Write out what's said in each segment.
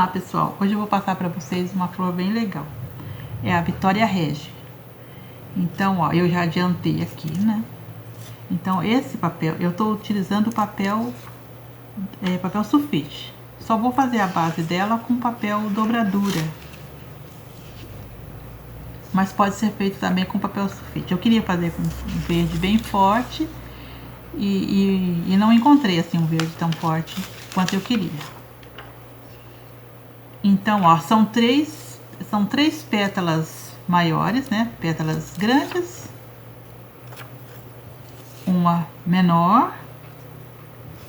Olá pessoal, hoje eu vou passar para vocês uma flor bem legal, é a Vitória Régia. Então ó, eu já adiantei aqui, né? Então esse papel, eu estou utilizando o papel sulfite, só vou fazer a base dela com papel dobradura, mas pode ser feito também com papel sulfite. Eu queria fazer com um verde bem forte e não encontrei assim um verde tão forte quanto eu queria. Então, ó, são três pétalas maiores, né? Pétalas grandes, uma menor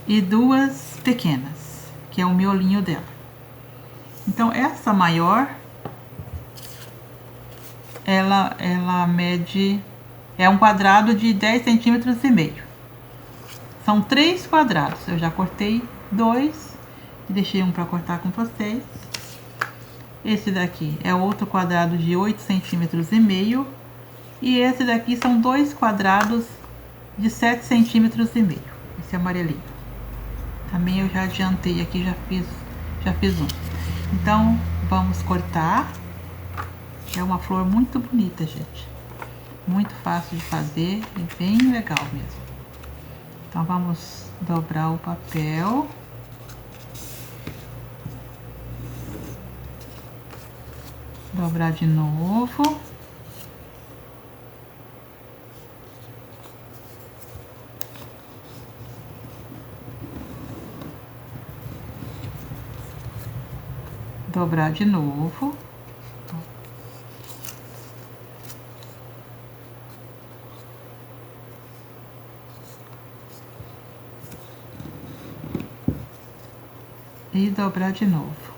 e duas pequenas, que é o miolinho dela. Então, essa maior, ela mede, é um quadrado de 10,5 centímetros. São 3 quadrados, eu já cortei 2 e deixei um para cortar com vocês. Esse daqui é outro quadrado de 8,5 centímetros. E esse daqui são 2 quadrados de 7,5 centímetros. Esse amarelinho. Também eu já adiantei aqui, já fiz um. Então, vamos cortar. É uma flor muito bonita, gente. Muito fácil de fazer e bem legal mesmo. Então, vamos dobrar o papel. Dobrar de novo. Dobrar de novo. E dobrar de novo.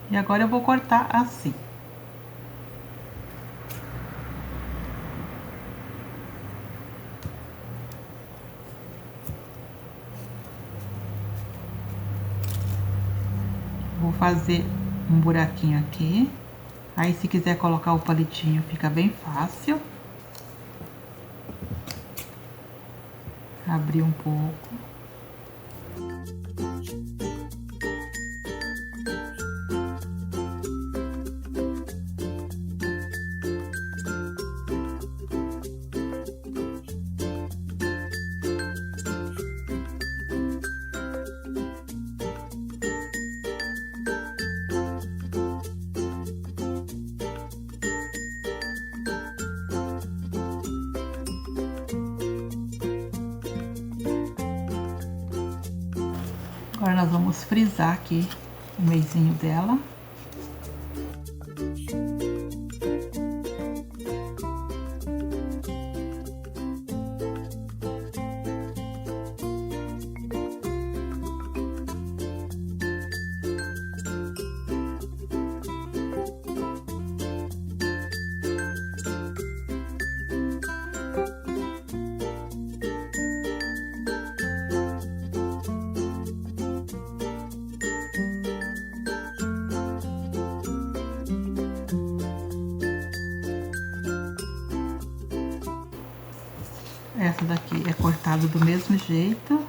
E agora eu vou cortar assim. Vou fazer um buraquinho aqui. Aí, se quiser colocar o palitinho, fica bem fácil. Abrir um pouco. Agora nós vamos frisar aqui o meizinho dela. Essa daqui é cortada do mesmo jeito.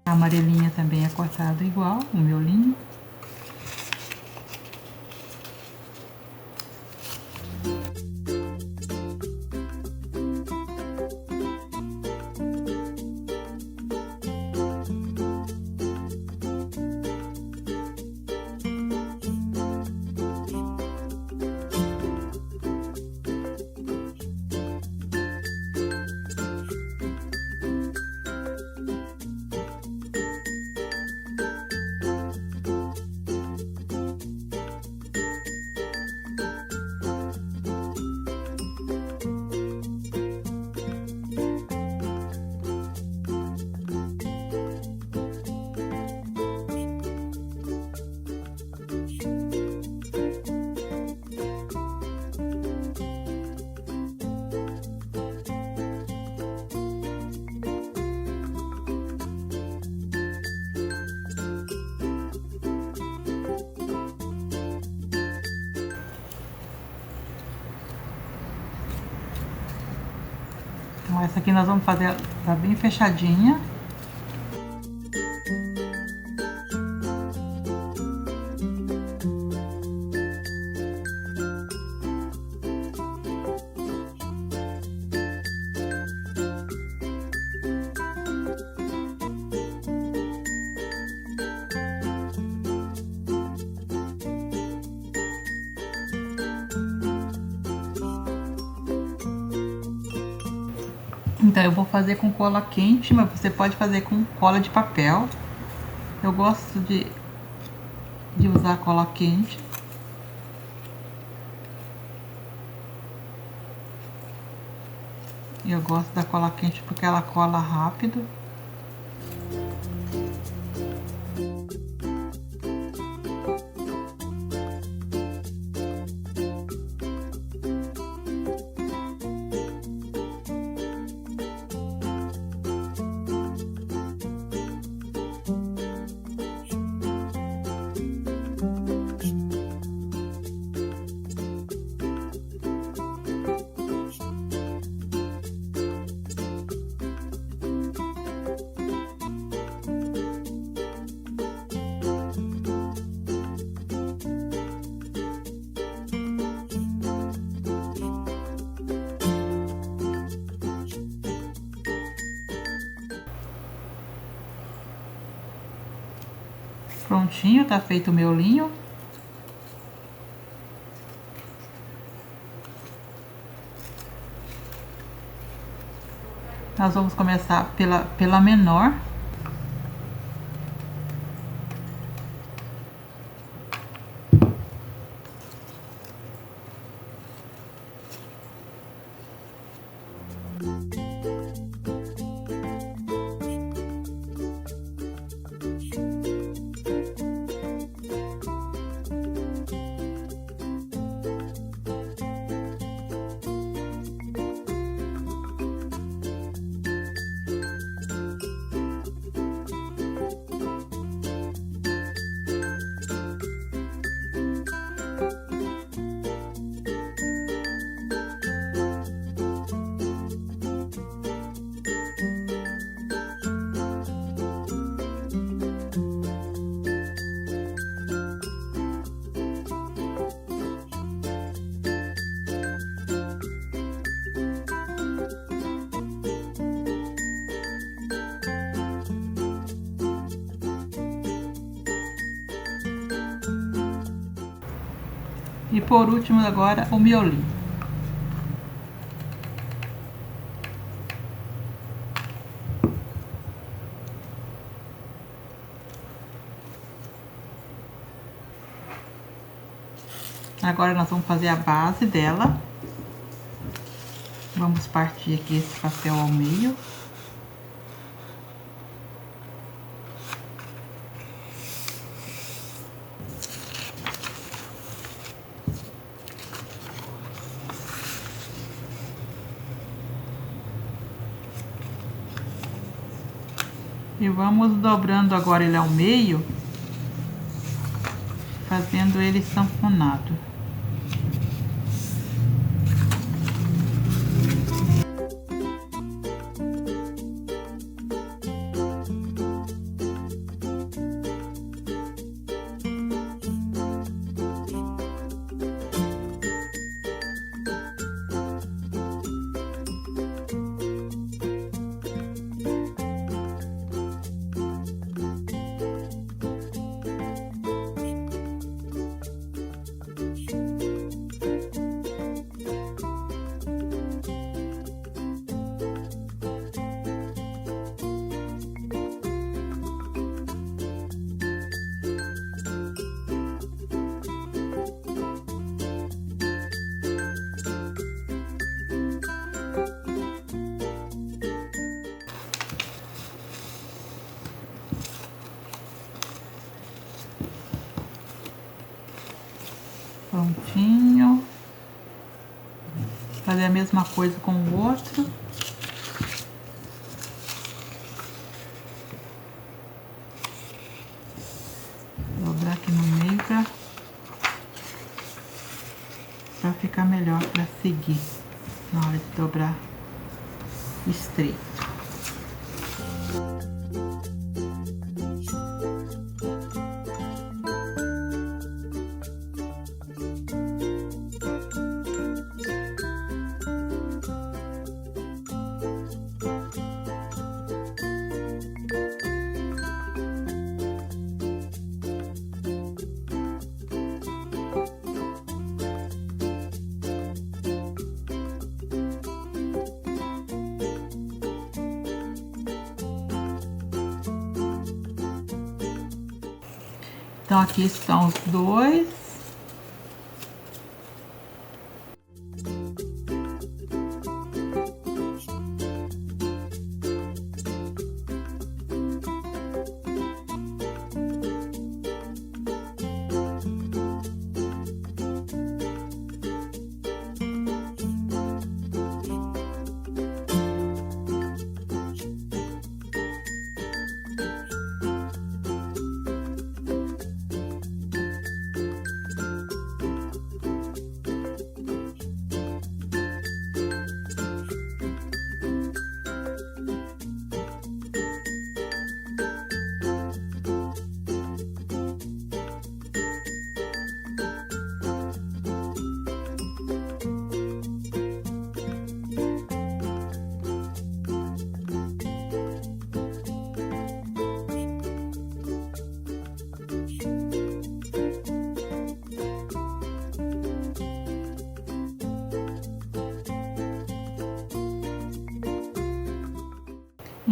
A amarelinha também é cortada igual, o miolinho. Essa aqui nós vamos fazer, tá bem fechadinha. Então eu vou fazer com cola quente, mas você pode fazer com cola de papel. Eu gosto de usar cola quente. Eu gosto da cola quente porque ela cola rápido. Prontinho, tá feito o meu linho. Nós vamos começar pela menor. E por último agora o miolinho. Agora nós vamos fazer a base dela. Vamos partir aqui esse papel ao meio. E vamos dobrando agora ele ao meio, fazendo ele sanfonado. Prontinho. Fazer a mesma coisa com o outro. Dobrar aqui no meio pra ficar melhor pra seguir na hora de dobrar. estreito. Então, aqui estão os dois.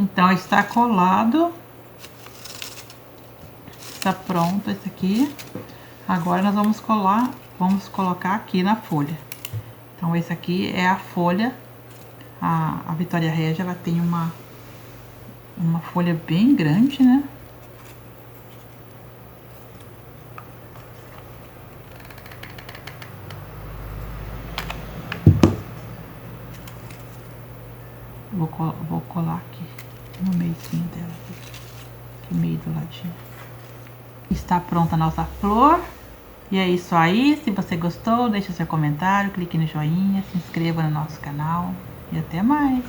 Então, está colado. Está pronto esse aqui. Agora nós vamos colar, vamos colocar aqui na folha. Então, esse aqui é a folha. A Vitória Régia, ela tem uma folha bem grande, né? Vou colar aqui no meiozinho dela, aqui no meio do ladinho. Está pronta a nossa flor. E é isso aí. Se você gostou, deixe seu comentário, clique no joinha, se inscreva no nosso canal e até mais.